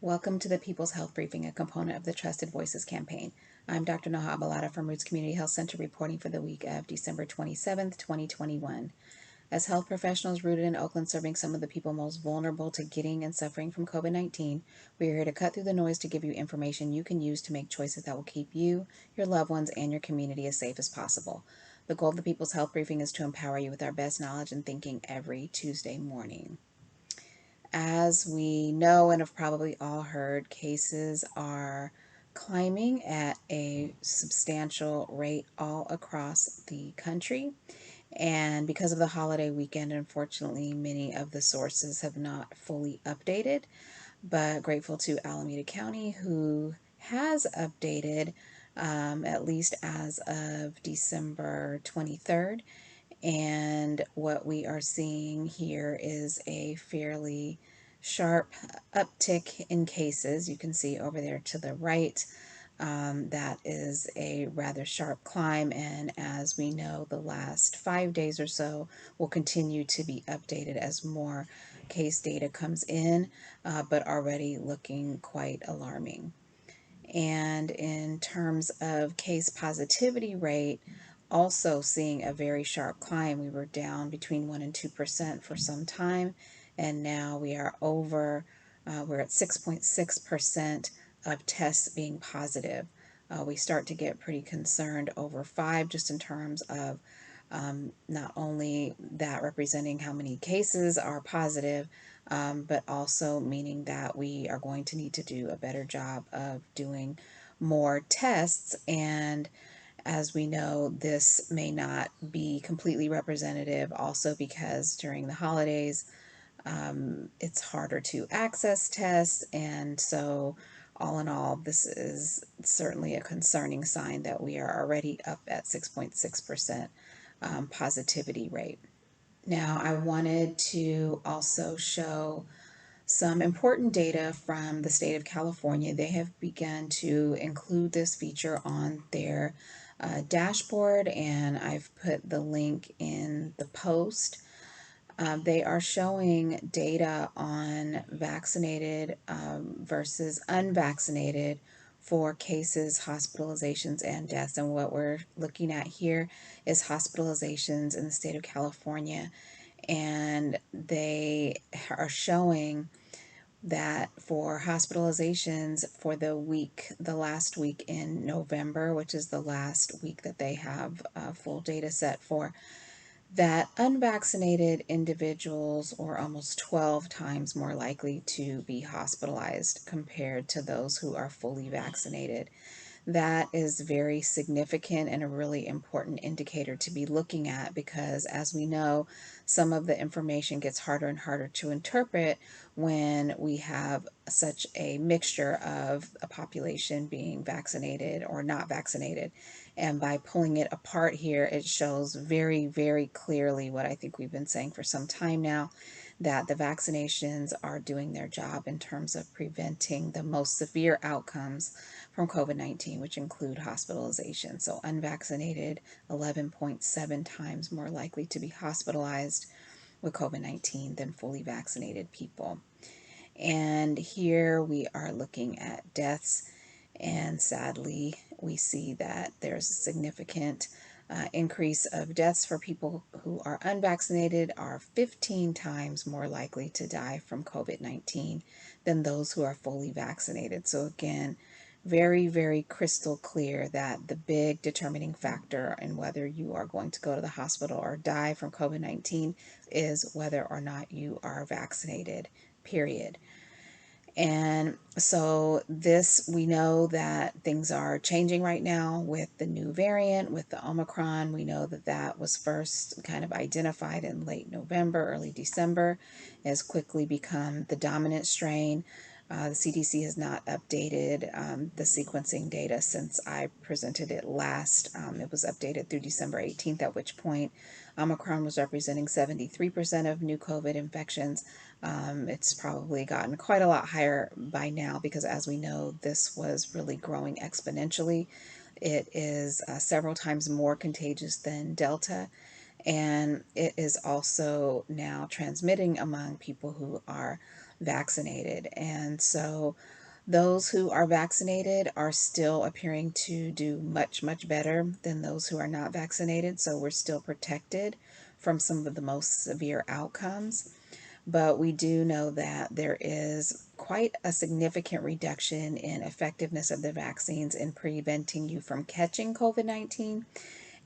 Welcome to the People's Health Briefing, a component of the Trusted Voices campaign. I'm Dr. Noha from Roots Community Health Center reporting for the week of December 27th, 2021. As health professionals rooted in Oakland serving some of the people most vulnerable to getting and suffering from COVID-19, we are here to cut through the noise to give you information you can use to make choices that will keep you, your loved ones, and your community as safe as possible. The goal of the People's Health Briefing is to empower you with our best knowledge and thinking every Tuesday morning. As we know and have probably all heard, cases are climbing at a substantial rate all across the country. And because of the holiday weekend, unfortunately, many of the sources have not fully updated. But grateful to Alameda County, who has updated at least as of December 23rd. And what we are seeing here is a fairly sharp uptick in cases. You can see over there to the right, that is a rather sharp climb. And as we know, the last 5 days or so will continue to be updated as more case data comes in, but already looking quite alarming. And in terms of case positivity rate, also seeing a very sharp climb. We were down between 1 and 2% for some time, and now we are over, we're at 6.6% of tests being positive. We start to get pretty concerned over 5, just in terms of not only that representing how many cases are positive, but also meaning that we are going to need to do a better job of doing more tests. And as we know, this may not be completely representative, also because during the holidays, it's harder to access tests. And so, all in all, this is certainly a concerning sign that we are already up at 6.6% positivity rate. Now, I wanted to also show some important data from the state of California. They have begun to include this feature on their dashboard, and I've put the link in the post. They are showing data on vaccinated versus unvaccinated for cases, hospitalizations, and deaths. And what we're looking at here is hospitalizations in the state of California. And they are showing that for hospitalizations for the last week in November, which is the last week that they have a full data set for, that unvaccinated individuals are almost 12 times more likely to be hospitalized compared to those who are fully vaccinated. That is very significant and a really important indicator to be looking at, because as we know, some of the information gets harder and harder to interpret when we have such a mixture of a population being vaccinated or not vaccinated. And by pulling it apart here, it shows very, very clearly what I think we've been saying for some time now, that the vaccinations are doing their job in terms of preventing the most severe outcomes from COVID-19, which include hospitalization. So unvaccinated, 11.7 times more likely to be hospitalized with COVID-19 than fully vaccinated people. And here we are looking at deaths, and sadly, we see that there's a significant increase of deaths for people who are unvaccinated are 15 times more likely to die from COVID-19 than those who are fully vaccinated. So again, very, very crystal clear that the big determining factor in whether you are going to go to the hospital or die from COVID-19 is whether or not you are vaccinated, period. And so we know that things are changing right now with the new variant, with the Omicron. We know that that was first kind of identified in late November, early December, has quickly become the dominant strain. The CDC has not updated the sequencing data since I presented it last. It was updated through December 18th, at which point Omicron was representing 73% of new COVID infections. It's probably gotten quite a lot higher by now, because as we know, this was really growing exponentially. It is several times more contagious than Delta, and it is also now transmitting among people who are vaccinated. And so those who are vaccinated are still appearing to do much, much better than those who are not vaccinated. So we're still protected from some of the most severe outcomes. But we do know that there is quite a significant reduction in effectiveness of the vaccines in preventing you from catching COVID-19.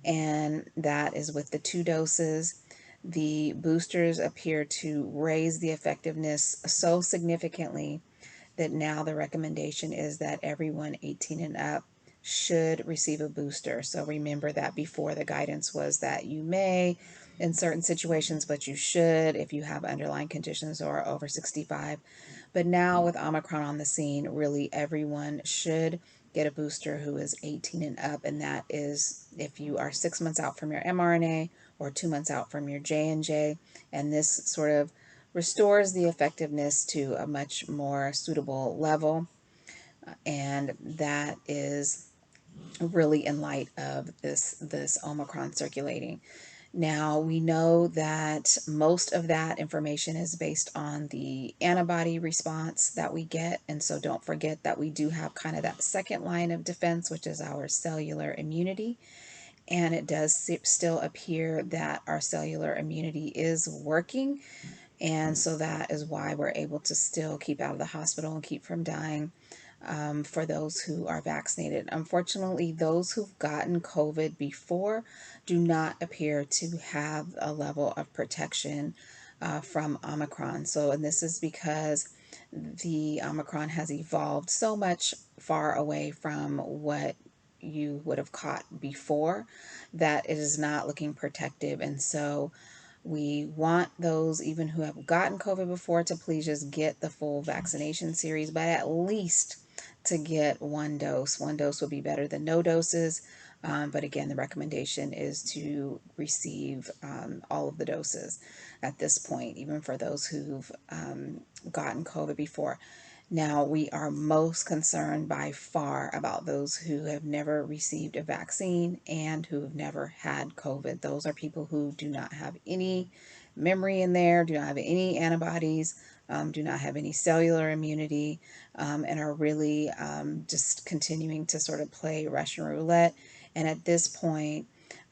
And that is with the 2 doses. The boosters appear to raise the effectiveness so significantly that now the recommendation is that everyone 18 and up should receive a booster. So remember that before the guidance was that you may in certain situations, but you should if you have underlying conditions or are over 65. But now with Omicron on the scene, really everyone should get a booster who is 18 and up, and that is if you are 6 months out from your mRNA or 2 months out from your J&J, and this sort of restores the effectiveness to a much more suitable level. And that is really in light of this Omicron circulating. Now, we know that most of that information is based on the antibody response that we get. And so don't forget that we do have kind of that second line of defense, which is our cellular immunity. And it does still appear that our cellular immunity is working. And so that is why we're able to still keep out of the hospital and keep from dying for those who are vaccinated. Unfortunately, those who've gotten COVID before do not appear to have a level of protection from Omicron. So, and this is because the Omicron has evolved so much far away from what you would have caught before that it is not looking protective. And so we want those even who have gotten COVID before to please just get the full vaccination series, but at least to get 1 dose. 1 dose would be better than no doses. But again, the recommendation is to receive all of the doses at this point, even for those who've gotten COVID before. Now, we are most concerned by far about those who have never received a vaccine and who have never had COVID. Those are people who do not have any memory in there, do not have any antibodies, do not have any cellular immunity, and are really just continuing to sort of play Russian roulette. And at this point,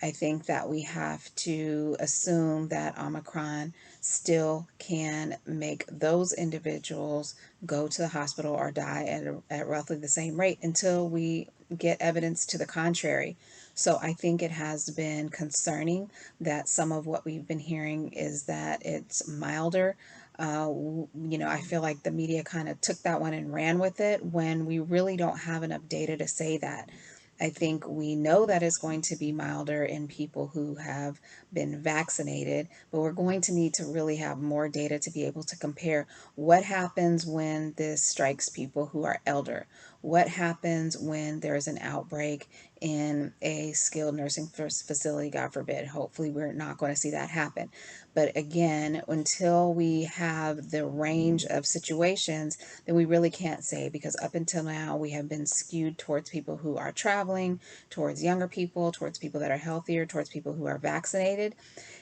I think that we have to assume that Omicron still can make those individuals go to the hospital or die at roughly the same rate until we get evidence to the contrary. So I think it has been concerning that some of what we've been hearing is that it's milder. I feel like the media kind of took that one and ran with it when we really don't have enough data to say that. I think we know that it's going to be milder in people who have been vaccinated, but we're going to need to really have more data to be able to compare what happens when this strikes people who are elder. What happens when there's an outbreak in a skilled nursing facility, God forbid. Hopefully, we're not going to see that happen. But again, until we have the range of situations, then we really can't say, because up until now, we have been skewed towards people who are traveling, towards younger people, towards people that are healthier, towards people who are vaccinated.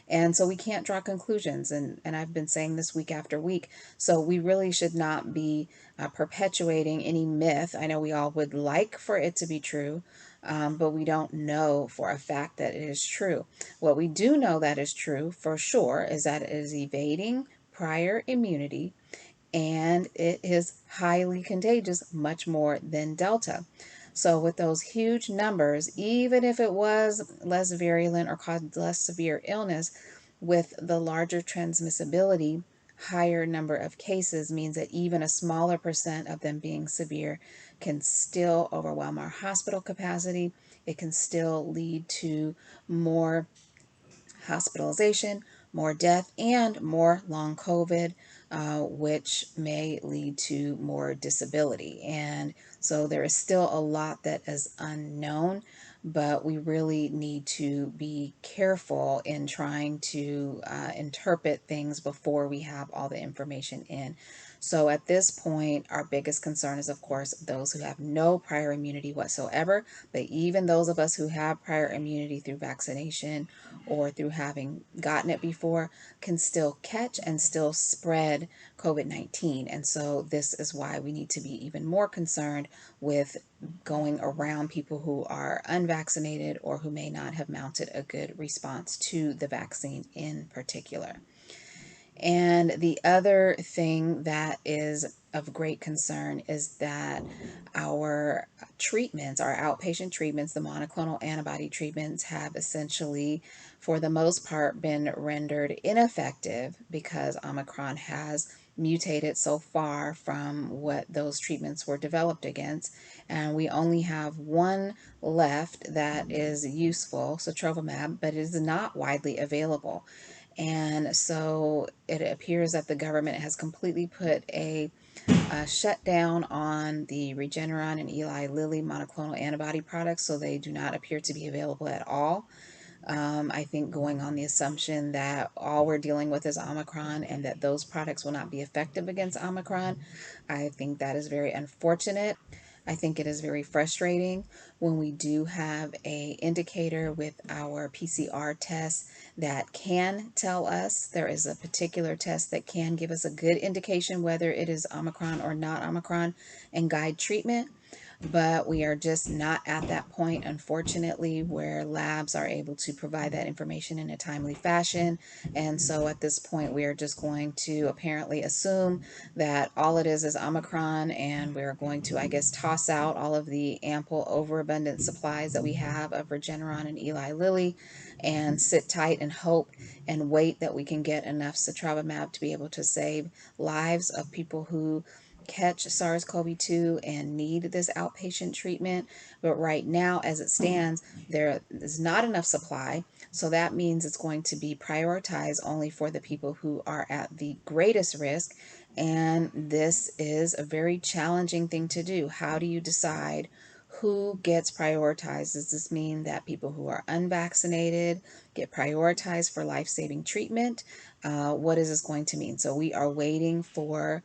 And so we can't draw conclusions. And I've been saying this week after week. So we really should not be perpetuating any myth. I know we all would like for it to be true, but we don't know for a fact that it is true. What we do know that is true for sure is that it is evading prior immunity, and it is highly contagious, much more than Delta. So with those huge numbers, even if it was less virulent or caused less severe illness, with the larger transmissibility, higher number of cases means that even a smaller percent of them being severe can still overwhelm our hospital capacity. It can still lead to more hospitalization, more death, and more long COVID, which may lead to more disability. And so there is still a lot that is unknown, but we really need to be careful in trying to interpret things before we have all the information in. So at this point, our biggest concern is, of course, those who have no prior immunity whatsoever. But even those of us who have prior immunity through vaccination or through having gotten it before can still catch and still spread COVID-19. And so this is why we need to be even more concerned with going around people who are unvaccinated or who may not have mounted a good response to the vaccine in particular. And the other thing that is of great concern is that our treatments, our outpatient treatments, the monoclonal antibody treatments, have essentially, for the most part, been rendered ineffective because Omicron has mutated so far from what those treatments were developed against. And we only have one left that is useful, sotrovimab, but it is not widely available. And so it appears that the government has completely put a shutdown on the Regeneron and Eli Lilly monoclonal antibody products, so they do not appear to be available at all. I think going on the assumption that all we're dealing with is Omicron and that those products will not be effective against Omicron, I think that is very unfortunate. I think it is very frustrating when we do have a indicator with our PCR test that can tell us. There is a particular test that can give us a good indication whether it is Omicron or not Omicron and guide treatment. But we are just not at that point, unfortunately, where labs are able to provide that information in a timely fashion. And so at this point, we are just going to apparently assume that all it is Omicron, and we're going to, I guess, toss out all of the ample overabundant supplies that we have of Regeneron and Eli Lilly and sit tight and hope and wait that we can get enough sotrovimab to be able to save lives of people who catch SARS-CoV-2 and need this outpatient treatment. But right now, as it stands, there is not enough supply. So that means it's going to be prioritized only for the people who are at the greatest risk. And this is a very challenging thing to do. How do you decide who gets prioritized? Does this mean that people who are unvaccinated get prioritized for life-saving treatment? What is this going to mean? So we are waiting for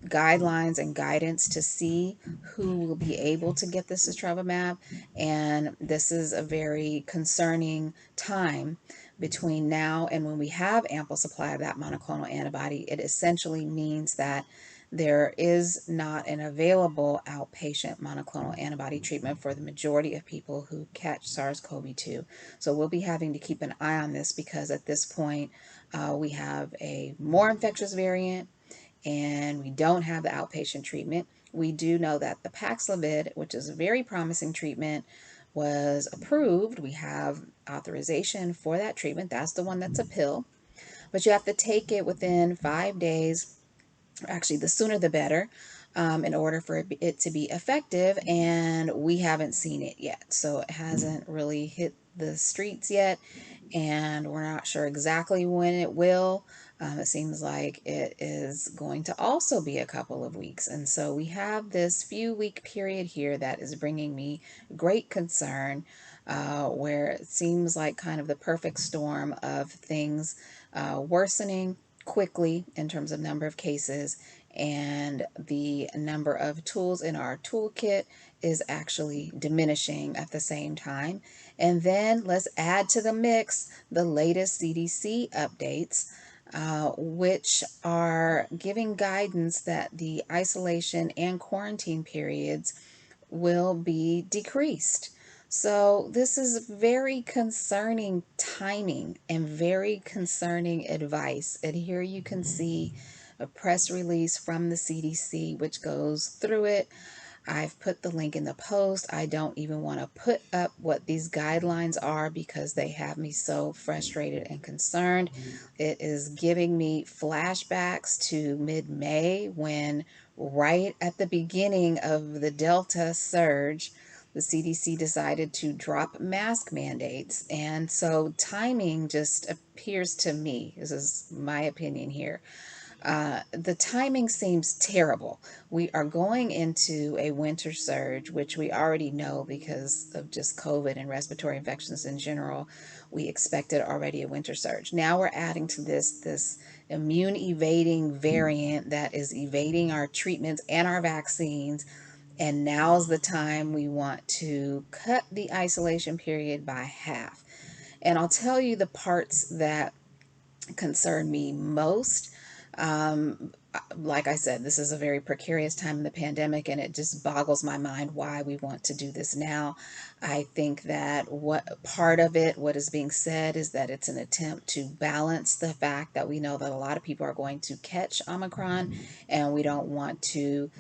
guidelines and guidance to see who will be able to get this sotrovimab, and this is a very concerning time between now and when we have ample supply of that monoclonal antibody. It essentially means that there is not an available outpatient monoclonal antibody treatment for the majority of people who catch SARS-CoV-2. So we'll be having to keep an eye on this because at this point we have a more infectious variant and we don't have the outpatient treatment. We do know that the Paxlovid, which is a very promising treatment, was approved. We have authorization for that treatment. That's the one that's a pill, but you have to take it within 5 days. Actually, the sooner the better, in order for it to be effective, and we haven't seen it yet. So it hasn't really hit the streets yet, and we're not sure exactly when it will. It seems like it is going to also be a couple of weeks. And so we have this few week period here that is bringing me great concern, where it seems like kind of the perfect storm of things worsening quickly in terms of number of cases, and the number of tools in our toolkit is actually diminishing at the same time. And then let's add to the mix the latest CDC updates, which are giving guidance that the isolation and quarantine periods will be decreased. So this is very concerning timing and very concerning advice. And here you can see a press release from the CDC, which goes through it. I've put the link in the post. I don't even want to put up what these guidelines are because they have me so frustrated and concerned. It is giving me flashbacks to mid-May when, right at the beginning of the Delta surge, the CDC decided to drop mask mandates. And so timing just appears to me, this is my opinion here, The timing seems terrible. We are going into a winter surge, which we already know because of just COVID and respiratory infections in general. We expected already a winter surge. Now we're adding to this immune evading variant that is evading our treatments and our vaccines. And now's the time we want to cut the isolation period by half. And I'll tell you the parts that concern me most. Like I said, this is a very precarious time in the pandemic, and it just boggles my mind why we want to do this now. I think that what part of it, what is being said, is that it's an attempt to balance the fact that we know that a lot of people are going to catch Omicron, and we don't want to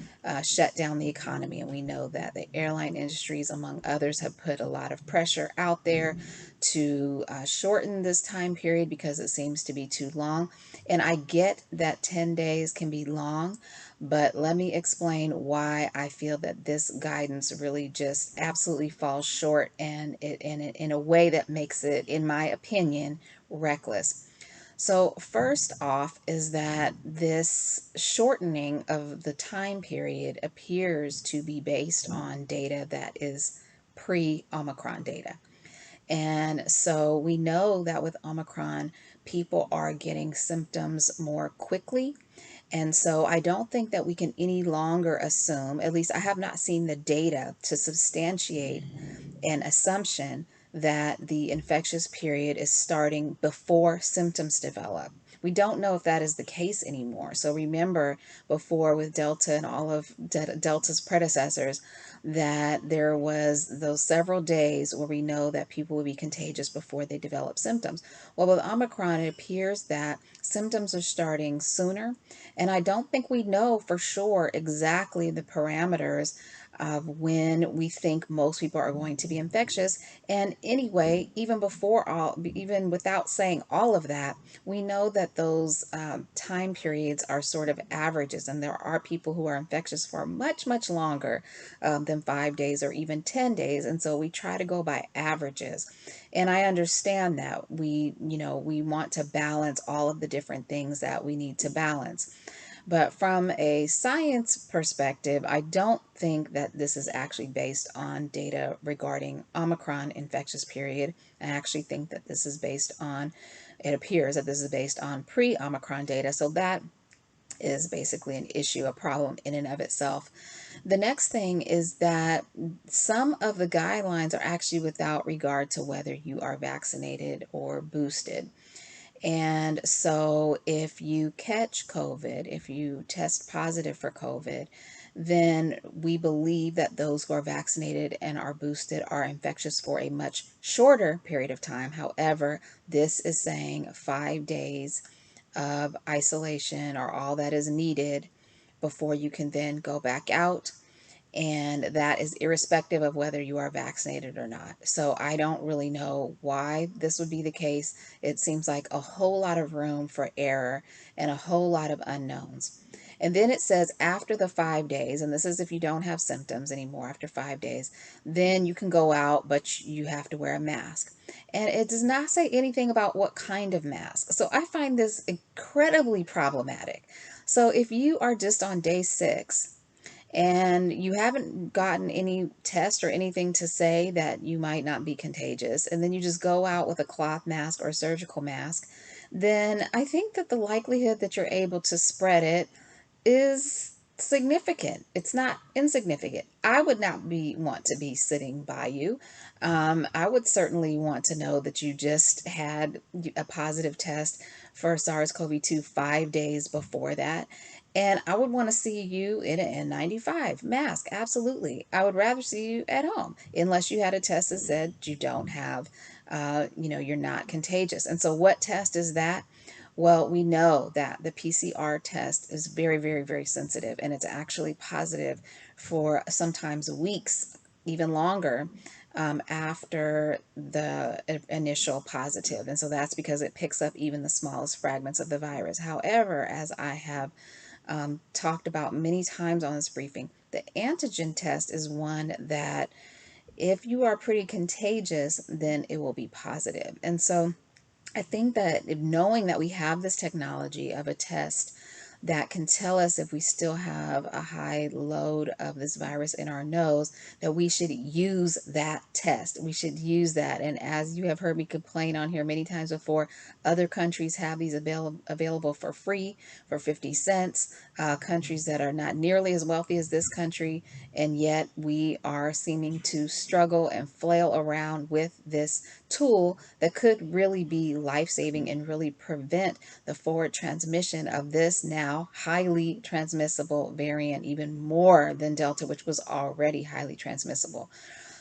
shut down the economy. And we know that the airline industries, among others, have put a lot of pressure out there to shorten this time period because it seems to be too long. And I get that 10 days can be long, but let me explain why I feel that this guidance really just absolutely falls short, and in a way that makes it, in my opinion, reckless. So, first off, is that this shortening of the time period appears to be based on data that is pre Omicron data. And so we know that with Omicron, people are getting symptoms more quickly. And so I don't think that we can any longer assume, at least I have not seen the data to substantiate an assumption that the infectious period is starting before symptoms develop. We don't know if that is the case anymore. So remember, before with Delta and all of Delta's predecessors, that there was those several days where we know that people would be contagious before they develop symptoms. Well, with Omicron, it appears that symptoms are starting sooner, and I don't think we know for sure exactly the parameters of when we think most people are going to be infectious. And anyway, even without saying all of that, we know that those time periods are sort of averages, and there are people who are infectious for much, much longer than 5 days or even 10 days. And so we try to go by averages. And I understand that we want to balance all of the different things that we need to balance. But from a science perspective, I don't think that this is actually based on data regarding Omicron infectious period. I actually think that it appears that this is based on pre-Omicron data. So that is basically an issue, a problem in and of itself. The next thing is that some of the guidelines are actually without regard to whether you are vaccinated or boosted. And so, if you catch COVID, if you test positive for COVID, then we believe that those who are vaccinated and are boosted are infectious for a much shorter period of time. However, this is saying 5 days of isolation are all that is needed before you can then go back out, and that is irrespective of whether you are vaccinated or not. So I don't really know why this would be the case. It seems like a whole lot of room for error and a whole lot of unknowns. And then it says after the 5 days, and this is if you don't have symptoms anymore after 5 days, then you can go out, but you have to wear a mask. And it does not say anything about what kind of mask. So I find this incredibly problematic. So if you are just on day 6, and you haven't gotten any test or anything to say that you might not be contagious, and then you just go out with a cloth mask or a surgical mask, then I think that the likelihood that you're able to spread it is significant. It's not insignificant. I would not want to be sitting by you. I would certainly want to know that you just had a positive test for SARS-CoV-2 5 days before that. And I would want to see you in an N95 mask. Absolutely. I would rather see you at home unless you had a test that said you don't have, you're not contagious. And so what test is that? Well, we know that the PCR test is very, very, very sensitive, and it's actually positive for sometimes weeks, even longer, after the initial positive. And so that's because it picks up even the smallest fragments of the virus. However, as I have talked about many times on this briefing, the antigen test is one that if you are pretty contagious, then it will be positive. And so I think that knowing that we have this technology of a test that can tell us if we still have a high load of this virus in our nose, that we should use that test. We should use that. And as you have heard me complain on here many times before, other countries have these available for free, for 50 cents. Countries that are not nearly as wealthy as this country, and yet we are seeming to struggle and flail around with this tool that could really be life-saving and really prevent the forward transmission of this now highly transmissible variant, even more than Delta, which was already highly transmissible.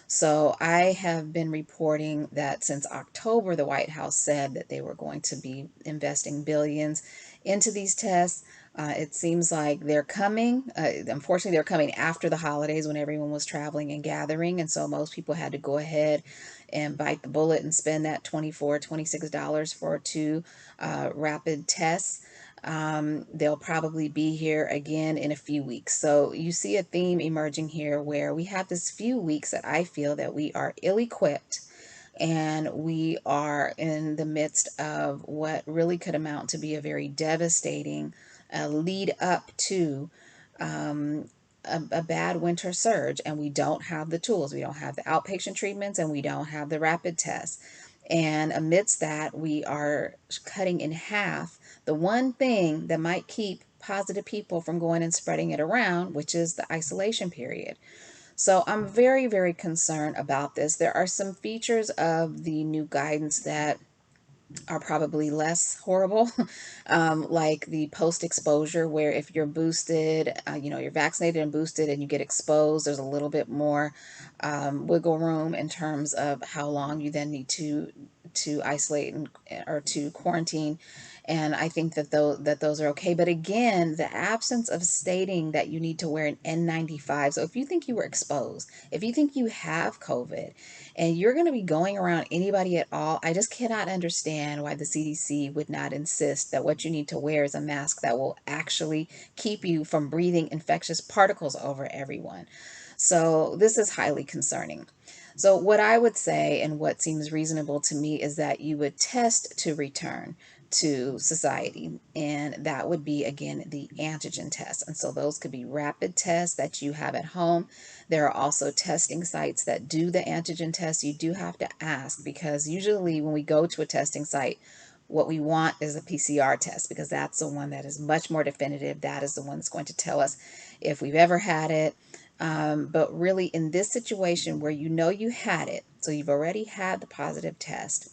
So I have been reporting that since October, the White House said that they were going to be investing billions into these tests. It seems like they're coming. Unfortunately, they're coming after the holidays when everyone was traveling and gathering. And so most people had to go ahead and bite the bullet and spend that $24, $26 for two rapid tests. They'll probably be here again in a few weeks. So you see a theme emerging here where we have this few weeks that I feel that we are ill-equipped, and we are in the midst of what really could amount to be a very devastating lead up to a bad winter surge, and we don't have the tools. We don't have the outpatient treatments, and we don't have the rapid tests. And amidst that, we are cutting in half the one thing that might keep positive people from going and spreading it around, which is the isolation period. So I'm very, very concerned about this. There are some features of the new guidance that are probably less horrible, like the post-exposure, where if you're boosted, you're vaccinated and boosted and you get exposed, there's a little bit more wiggle room in terms of how long you then need to isolate or to quarantine. And I think that those are okay. But again, the absence of stating that you need to wear an N95. So if you think you were exposed, if you think you have COVID, and you're going to be going around anybody at all, I just cannot understand why the CDC would not insist that what you need to wear is a mask that will actually keep you from breathing infectious particles over everyone. So this is highly concerning. So what I would say, and what seems reasonable to me, is that you would test to return to society, and that would be, again, the antigen test. And so those could be rapid tests that you have at home. There are also testing sites that do the antigen test. You do have to ask, because usually when we go to a testing site, what we want is a PCR test, because that's the one that is much more definitive. That is the one that's going to tell us if we've ever had it. But really, in this situation where you had it, so you've already had the positive test,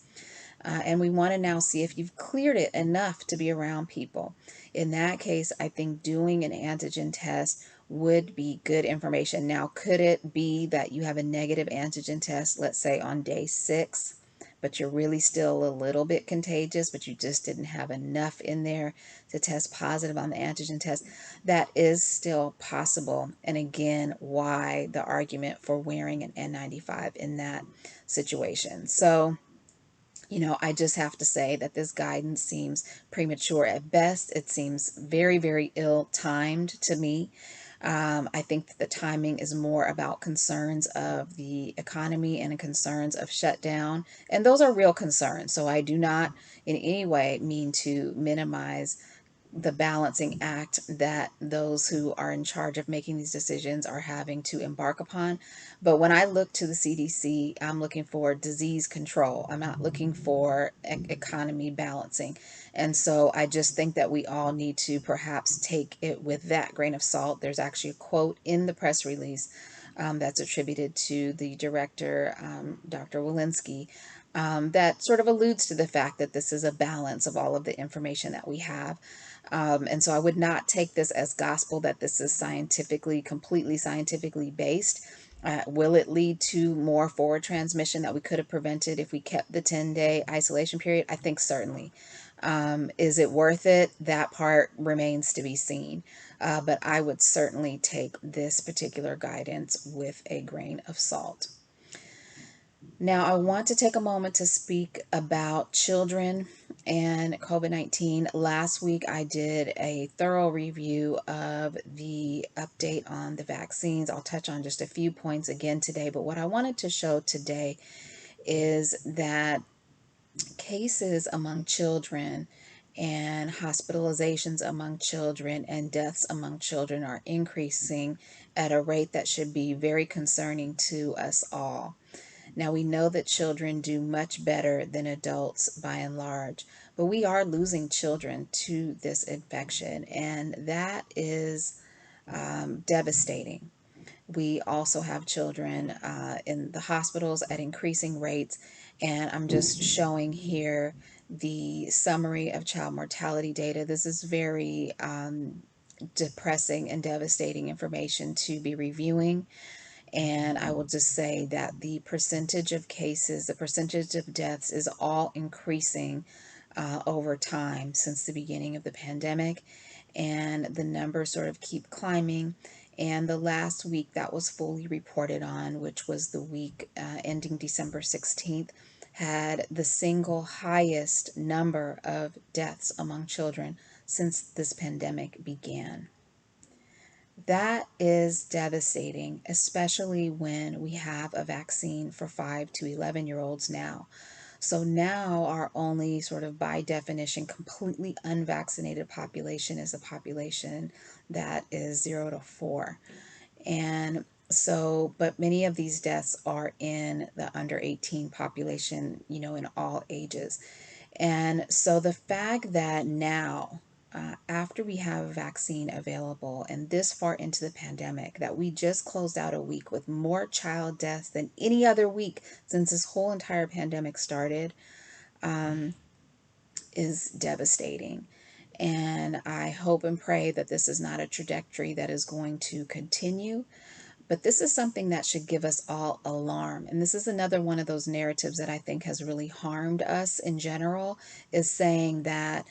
and we want to now see if you've cleared it enough to be around people. In that case, I think doing an antigen test would be good information. Now, could it be that you have a negative antigen test, let's say on day 6, but you're really still a little bit contagious, but you just didn't have enough in there to test positive on the antigen test? That is still possible. And again, why the argument for wearing an N95 in that situation? So, I just have to say that this guidance seems premature at best. It seems very, very ill-timed to me. I think that the timing is more about concerns of the economy and concerns of shutdown. And those are real concerns. So I do not in any way mean to minimize the balancing act that those who are in charge of making these decisions are having to embark upon. But when I look to the CDC, I'm looking for disease control. I'm not looking for economy balancing. And so I just think that we all need to perhaps take it with that grain of salt. There's actually a quote in the press release that's attributed to the director, Dr. Walensky, that sort of alludes to the fact that this is a balance of all of the information that we have. And so I would not take this as gospel that this is completely scientifically based. Will it lead to more forward transmission that we could have prevented if we kept the 10-day isolation period? I think certainly. Is it worth it? That part remains to be seen. But I would certainly take this particular guidance with a grain of salt. Now, I want to take a moment to speak about children and COVID-19. Last week, I did a thorough review of the update on the vaccines. I'll touch on just a few points again today, but what I wanted to show today is that cases among children and hospitalizations among children and deaths among children are increasing at a rate that should be very concerning to us all. Now, we know that children do much better than adults by and large, but we are losing children to this infection, and that is devastating. We also have children in the hospitals at increasing rates, and I'm just showing here the summary of child mortality data. This is very depressing and devastating information to be reviewing. And I will just say that the percentage of cases, the percentage of deaths is all increasing over time since the beginning of the pandemic. And the numbers sort of keep climbing. And the last week that was fully reported on, which was the week ending December 16th, had the single highest number of deaths among children since this pandemic began. That is devastating, especially when we have a vaccine for 5 to 11-year-olds now. So now our only sort of by definition completely unvaccinated population is the population that is 0 to 4. And so, but many of these deaths are in the under 18 population, in all ages. And so the fact that now, after we have a vaccine available and this far into the pandemic, that we just closed out a week with more child deaths than any other week since this whole entire pandemic started, is devastating. And I hope and pray that this is not a trajectory that is going to continue. But this is something that should give us all alarm. And this is another one of those narratives that I think has really harmed us in general, is saying that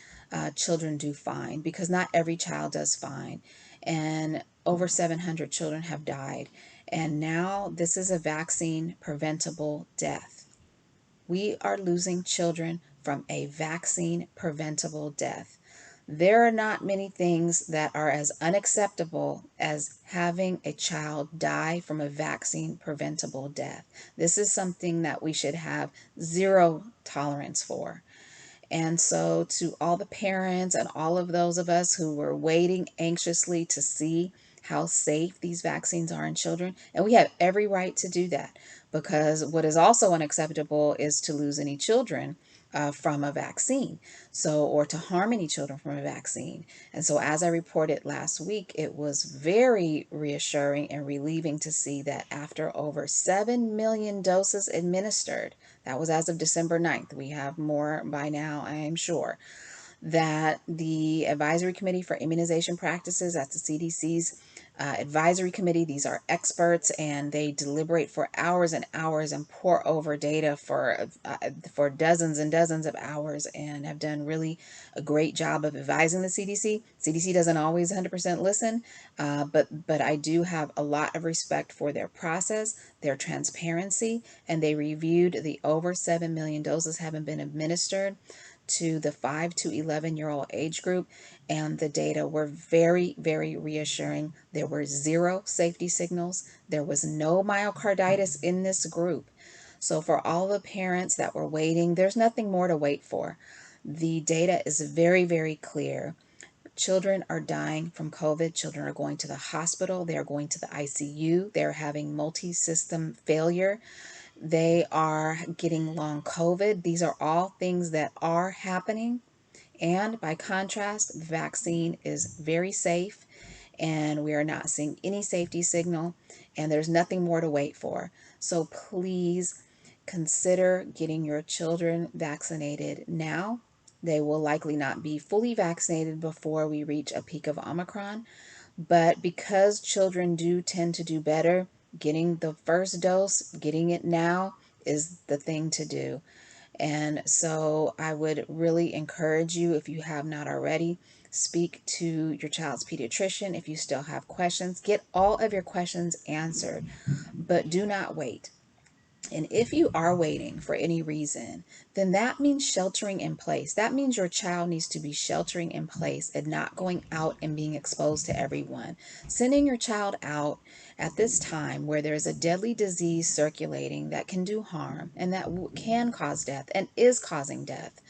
children do fine, because not every child does fine. And over 700 children have died. And now this is a vaccine preventable death. We are losing children from a vaccine preventable death. There are not many things that are as unacceptable as having a child die from a vaccine preventable death. This is something that we should have zero tolerance for. And so, to all the parents and all of those of us who were waiting anxiously to see how safe these vaccines are in children, and we have every right to do that, because what is also unacceptable is to lose any children from a vaccine, or to harm any children from a vaccine. And so, as I reported last week, it was very reassuring and relieving to see that after over 7 million doses administered, that was as of December 9th. We have more by now, I am sure, that the Advisory Committee for Immunization Practices, that's the CDC's advisory committee, these are experts, and they deliberate for hours and hours and pore over data for dozens and dozens of hours, and have done really a great job of advising the CDC. CDC doesn't always 100% listen, but I do have a lot of respect for their process, their transparency, and they reviewed the over 7 million doses having been administered to the 5 to 11-year-old age group, and the data were very, very reassuring. There were zero safety signals. There was no myocarditis in this group. So for all the parents that were waiting, there's nothing more to wait for. The data is very, very clear. Children are dying from COVID. Children are going to the hospital. They are going to the ICU. They're having multi-system failure. They are getting long COVID. These are all things that are happening. And by contrast, the vaccine is very safe, and we are not seeing any safety signal, and there's nothing more to wait for. So please consider getting your children vaccinated now. They will likely not be fully vaccinated before we reach a peak of Omicron, but because children do tend to do better, getting the first dose, getting it now is the thing to do. And so I would really encourage you, if you have not already, speak to your child's pediatrician. If you still have questions, get all of your questions answered, but do not wait. And if you are waiting for any reason, then that means sheltering in place. That means your child needs to be sheltering in place and not going out and being exposed to everyone. Sending your child out at this time where there's a deadly disease circulating that can do harm and that can cause death and is causing death.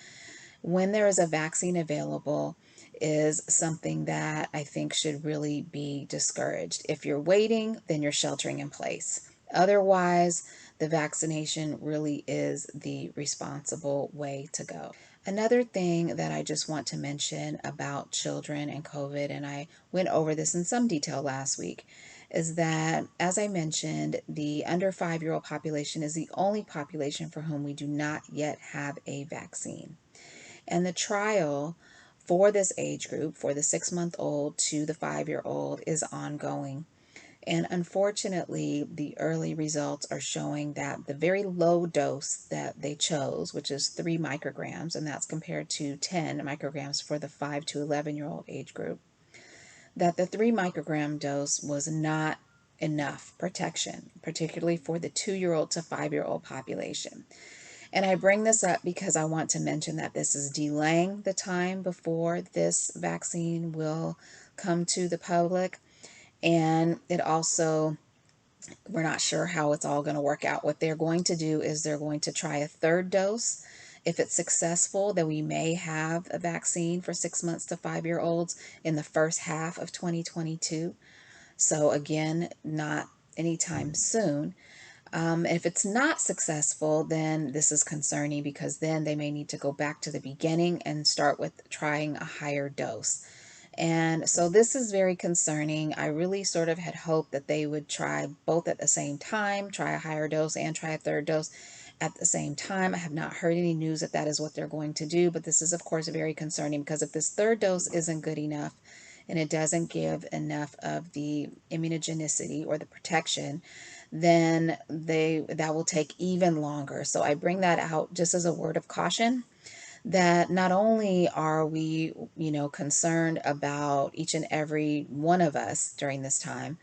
when there is a vaccine available is something that I think should really be discouraged. If you're waiting, then you're sheltering in place. Otherwise, the vaccination really is the responsible way to go. Another thing that I just want to mention about children and COVID, and I went over this in some detail last week, is that, as I mentioned, the under 5-year-old population is the only population for whom we do not yet have a vaccine. And the trial for this age group, for the 6-month-old to the 5-year-old, is ongoing. And unfortunately, the early results are showing that the very low dose that they chose, which is 3 micrograms, and that's compared to 10 micrograms for the 5 to 11-year-old age group, that the 3 microgram dose was not enough protection, particularly for the 2-year-old to 5-year-old population. And I bring this up because I want to mention that this is delaying the time before this vaccine will come to the public. And it also, we're not sure how it's all going to work out. What they're going to do is they're going to try a third dose. If it's successful, then we may have a vaccine for 6 months to 5-year-olds in the first half of 2022. So again, not anytime soon. If it's not successful, then this is concerning because then they may need to go back to the beginning and start with trying a higher dose. And so this is very concerning. I really sort of had hoped that they would try both at the same time, try a higher dose and try a third dose at the same time. I have not heard any news that that is what they're going to do, but this is of course very concerning because if this third dose isn't good enough and it doesn't give enough of the immunogenicity or the protection, then that will take even longer. So I bring that out just as a word of caution that not only are we, concerned about each and every one of us during this time,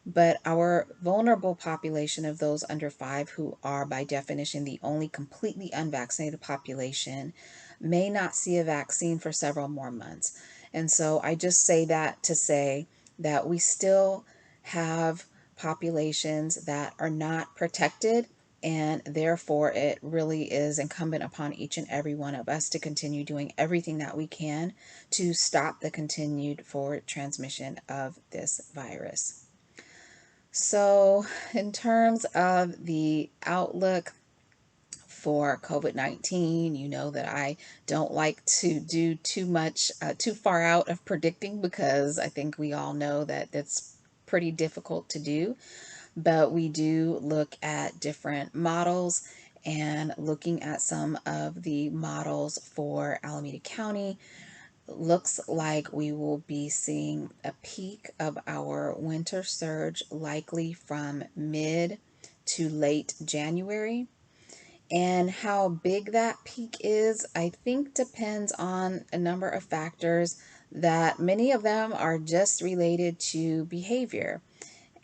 but our vulnerable population of those under 5 who are by definition the only completely unvaccinated population may not see a vaccine for several more months. And so I just say that to say that we still have populations that are not protected, and therefore it really is incumbent upon each and every one of us to continue doing everything that we can to stop the continued forward transmission of this virus. So, in terms of the outlook for COVID-19, you know that I don't like to do too much, too far out of predicting because I think we all know that that's pretty difficult to do. But we do look at different models, and looking at some of the models for Alameda County, looks like we will be seeing a peak of our winter surge likely from mid to late January. And how big that peak is, I think depends on a number of factors that many of them are just related to behavior.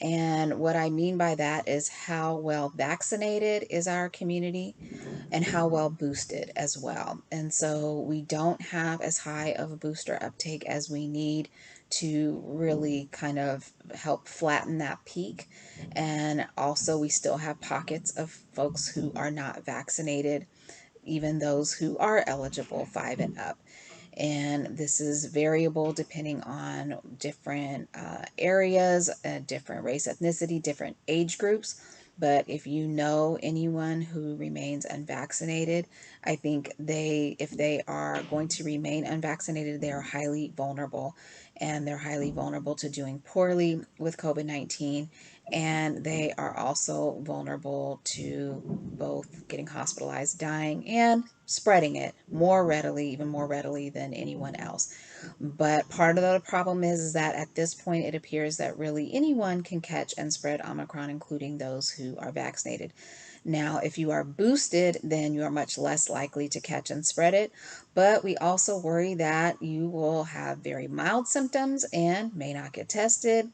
And what I mean by that is how well vaccinated is our community and how well boosted as well. And so we don't have as high of a booster uptake as we need to really kind of help flatten that peak. And also, we still have pockets of folks who are not vaccinated, even those who are eligible 5 and up. And this is variable depending on different areas, different race, ethnicity, different age groups. But if you know anyone who remains unvaccinated, I think if they are going to remain unvaccinated, they are highly vulnerable, and they're highly vulnerable to doing poorly with COVID-19. And they are also vulnerable to both getting hospitalized, dying, and spreading it more readily, even more readily than anyone else. But part of the problem is that at this point, it appears that really anyone can catch and spread Omicron, including those who are vaccinated. Now, if you are boosted, then you are much less likely to catch and spread it. But we also worry that you will have very mild symptoms and may not get tested.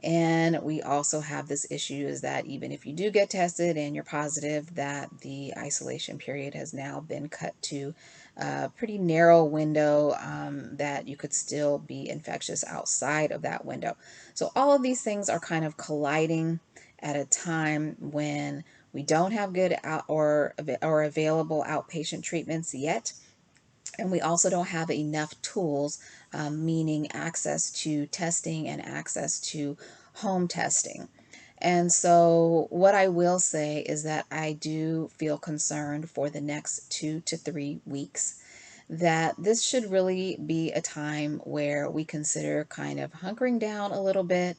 And we also have this issue is that even if you do get tested and you're positive, that the isolation period has now been cut to a pretty narrow window, that you could still be infectious outside of that window. So all of these things are kind of colliding at a time when we don't have good or available outpatient treatments yet. And we also don't have enough tools, meaning access to testing and access to home testing. And so, what I will say is that I do feel concerned for the next 2 to 3 weeks that this should really be a time where we consider kind of hunkering down a little bit,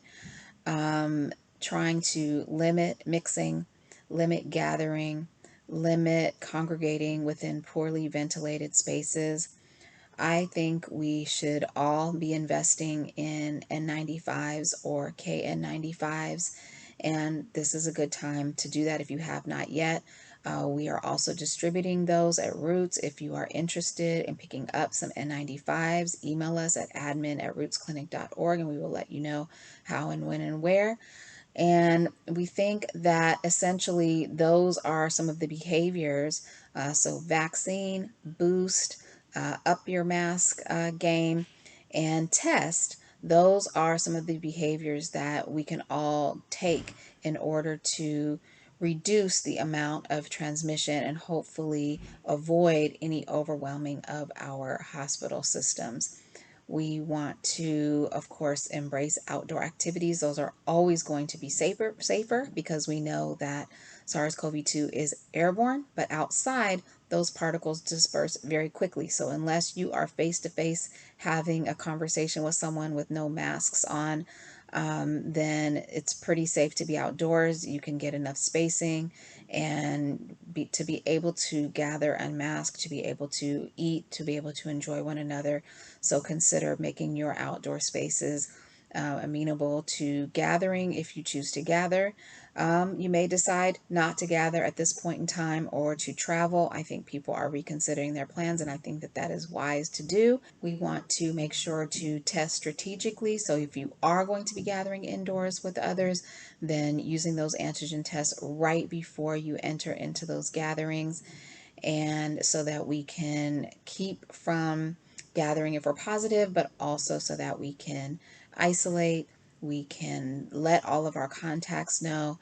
trying to limit mixing, limit gathering, limit congregating within poorly ventilated spaces. I think we should all be investing in N95s or KN95s, and this is a good time to do that if you have not yet. We are also distributing those at Roots. If you are interested in picking up some N95s, email us at admin@rootsclinic.org and we will let you know how and when and where. And we think that essentially those are some of the behaviors. So, vaccine, boost, up your mask game, and test. Those are some of the behaviors that we can all take in order to reduce the amount of transmission and hopefully avoid any overwhelming of our hospital systems. We want to, of course, embrace outdoor activities. Those are always going to be safer because we know that SARS-CoV-2 is airborne, but outside, those particles disperse very quickly. So unless you are face to face having a conversation with someone with no masks on, then it's pretty safe to be outdoors. You can get enough spacing and to be able to gather unmasked, to be able to eat, to be able to enjoy one another. So consider making your outdoor spaces amenable to gathering if you choose to gather. You may decide not to gather at this point in time or to travel. I think people are reconsidering their plans, and I think that that is wise to do. We want to make sure to test strategically. So if you are going to be gathering indoors with others, then using those antigen tests right before you enter into those gatherings, and so that we can keep from gathering if we're positive, but also so that we can isolate, we can let all of our contacts know.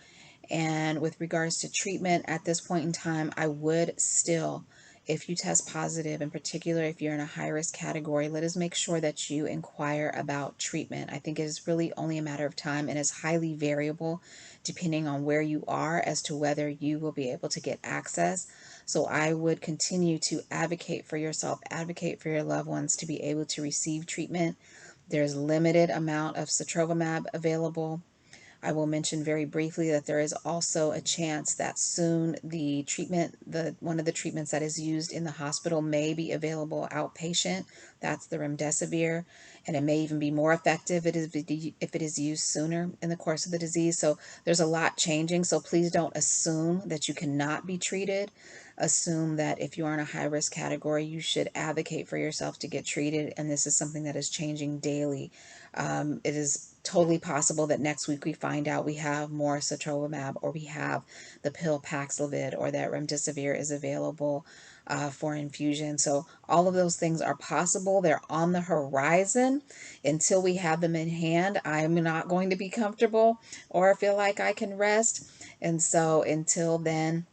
And with regards to treatment, at this point in time, I would still, if you test positive, in particular if you're in a high risk category, let us make sure that you inquire about treatment. I think it is really only a matter of time and is highly variable depending on where you are as to whether you will be able to get access. So I would continue to advocate for yourself, advocate for your loved ones to be able to receive treatment. There's limited amount of sotrovimab available. I will mention very briefly that there is also a chance that soon the treatment, one of the treatments that is used in the hospital may be available outpatient. That's the remdesivir, and it may even be more effective if it is used sooner in the course of the disease. So there's a lot changing. So please don't assume that you cannot be treated. Assume that if you are in a high risk category, you should advocate for yourself to get treated. And this is something that is changing daily. It is totally possible that next week we find out we have more sotrovimab, or we have the pill Paxlovid, or that remdesivir is available for infusion. So all of those things are possible. They're on the horizon. Until we have them in hand, I'm not going to be comfortable or feel like I can rest. And so until then,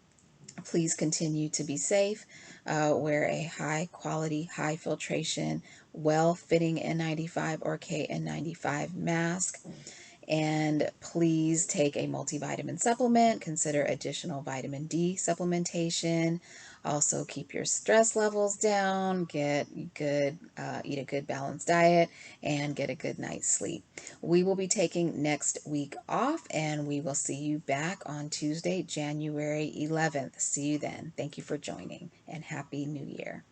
please continue to be safe. Wear a high quality, high filtration, well fitting N95 or KN95 mask. And please take a multivitamin supplement. Consider additional vitamin D supplementation. Also, keep your stress levels down. Eat a good balanced diet, and get a good night's sleep. We will be taking next week off, and we will see you back on Tuesday, January 11th. See you then. Thank you for joining, and Happy New Year.